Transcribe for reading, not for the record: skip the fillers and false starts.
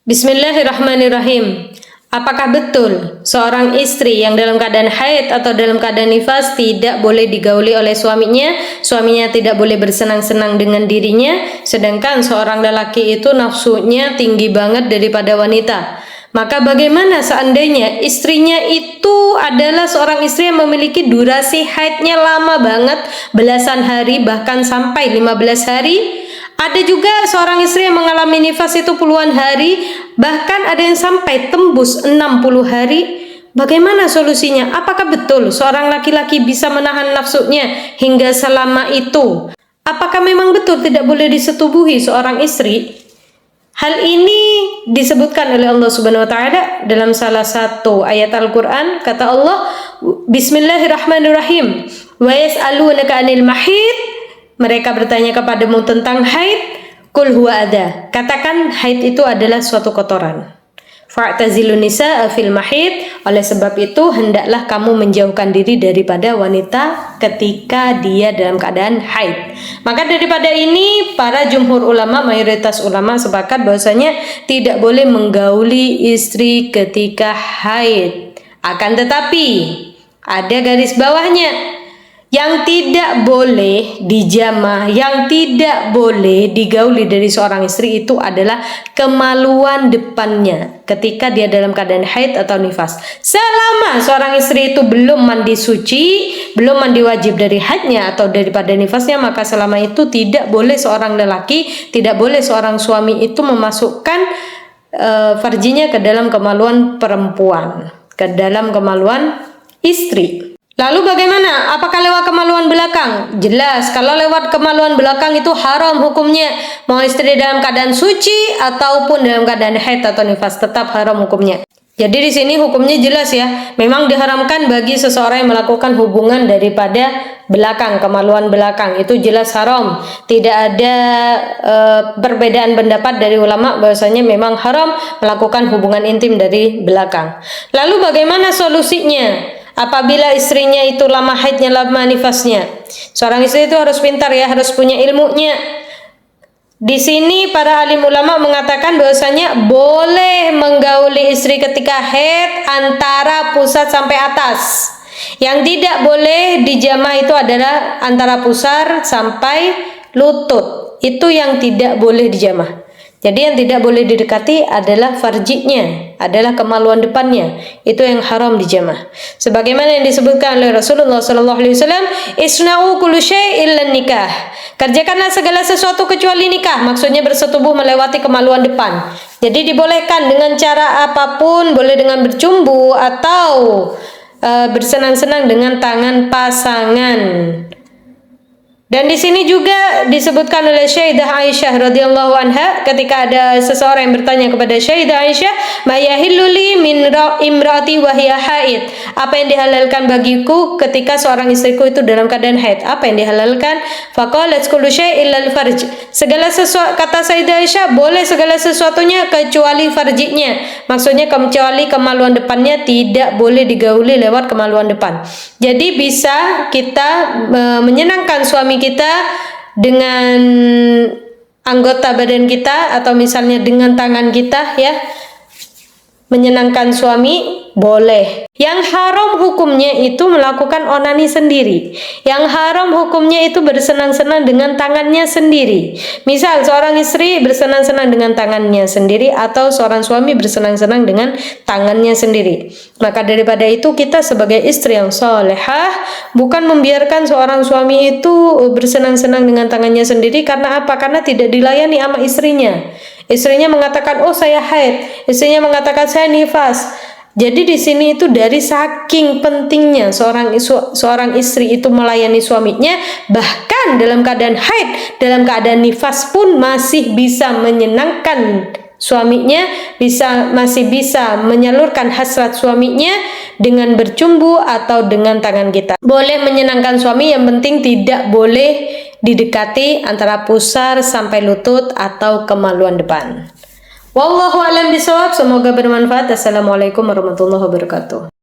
Bismillahirrahmanirrahim. Apakah betul seorang istri yang dalam keadaan haid atau dalam keadaan nifas tidak boleh digauli oleh suaminya? Suaminya tidak boleh bersenang-senang dengan dirinya, sedangkan seorang lelaki itu nafsunya tinggi banget daripada wanita. Maka bagaimana seandainya istrinya itu adalah seorang istri yang memiliki durasi haidnya lama banget, belasan hari bahkan sampai 15 hari? Ada juga seorang istri yang mengalami nifas itu puluhan hari, bahkan ada yang sampai tembus 60 hari. Bagaimana solusinya? Apakah betul seorang laki-laki bisa menahan nafsunya hingga selama itu? Apakah memang betul tidak boleh disetubuhi seorang istri? Hal ini disebutkan oleh Allah Subhanahu wa taala dalam salah satu ayat Al-Qur'an. Kata Allah, Bismillahirrahmanirrahim. Wa yas'alunaka 'anil mahid. Mereka bertanya kepadamu tentang haid. Qul huwa adha. Katakan haid itu adalah suatu kotoran. Fa'tazilun nisaa fil mahid. Oleh sebab itu hendaklah kamu menjauhkan diri daripada wanita ketika dia dalam keadaan haid. Maka daripada ini para jumhur ulama, mayoritas ulama sepakat bahwasanya tidak boleh menggauli istri ketika haid. Akan tetapi ada garis bawahnya. Yang tidak boleh dijamah, yang tidak boleh digauli dari seorang istri itu adalah kemaluan depannya ketika dia dalam keadaan haid atau nifas. Selama seorang istri itu belum mandi suci, belum mandi wajib dari haidnya atau daripada nifasnya, maka selama itu tidak boleh seorang lelaki, tidak boleh seorang suami itu memasukkan farjinya ke dalam kemaluan perempuan, ke dalam kemaluan istri. Lalu bagaimana? Apakah lewat kemaluan belakang? Jelas, kalau lewat kemaluan belakang itu haram hukumnya. Mau istri dalam keadaan suci ataupun dalam keadaan haid atau nifas, tetap haram hukumnya. Jadi di sini hukumnya jelas ya. Memang diharamkan bagi seseorang yang melakukan hubungan daripada belakang, kemaluan belakang. Itu jelas haram. Tidak ada perbedaan pendapat dari ulama bahwasanya memang haram melakukan hubungan intim dari belakang. Lalu bagaimana solusinya? Apabila istrinya itu lama haidnya, lama nifasnya, seorang istri itu harus pintar ya, harus punya ilmunya. Di sini para alim ulama mengatakan bahwasanya boleh menggauli istri ketika haid antara pusat sampai atas. Yang tidak boleh dijamah itu adalah antara pusar sampai lutut. Itu yang tidak boleh dijamah. Jadi yang tidak boleh didekati adalah farjinya, adalah kemaluan depannya. Itu yang haram dijamah. Sebagaimana yang disebutkan oleh Rasulullah SAW, isna'u kullu syai' illa nikah. Kerjakanlah segala sesuatu kecuali nikah. Maksudnya bersetubuh melewati kemaluan depan. Jadi dibolehkan dengan cara apapun, boleh dengan bercumbu atau bersenang-senang dengan tangan pasangan. Dan di sini juga disebutkan oleh Sayyidah Aisyah radhiyallahu anha ketika ada seseorang yang bertanya kepada Sayyidah Aisyah, "Ma yahillu li min imraati wa hiya haid?" Apa yang dihalalkan bagiku ketika seorang istriku itu dalam keadaan haid? Apa yang dihalalkan? Faqalat kullu syai' illa al-farj. Segala sesuatu, kata Sayyidah Aisyah, boleh segala sesuatunya kecuali farjinya. Maksudnya kecuali kemaluan depannya tidak boleh digauli lewat kemaluan depan. Jadi bisa kita menyenangkan suami kita dengan anggota badan kita atau misalnya dengan tangan kita ya, menyenangkan suami boleh. Yang haram hukumnya itu melakukan onani sendiri. Yang haram hukumnya itu bersenang-senang dengan tangannya sendiri. Misal seorang istri bersenang-senang dengan tangannya sendiri atau seorang suami bersenang-senang dengan tangannya sendiri. Maka daripada itu kita sebagai istri yang solehah bukan membiarkan seorang suami itu bersenang-senang dengan tangannya sendiri. Karena apa? Karena tidak dilayani sama istrinya. Istrinya mengatakan, oh saya haid. Istrinya mengatakan saya nifas. Jadi di sini itu dari saking pentingnya seorang istri itu melayani suaminya, bahkan dalam keadaan haid, dalam keadaan nifas pun masih bisa menyenangkan suaminya, masih bisa menyalurkan hasrat suaminya dengan bercumbu atau dengan tangan kita. Boleh menyenangkan suami, yang penting tidak boleh didekati antara pusar sampai lutut atau kemaluan depan. Wallahu a'lam bishawab. Semoga bermanfaat. Assalamualaikum warahmatullahi wabarakatuh.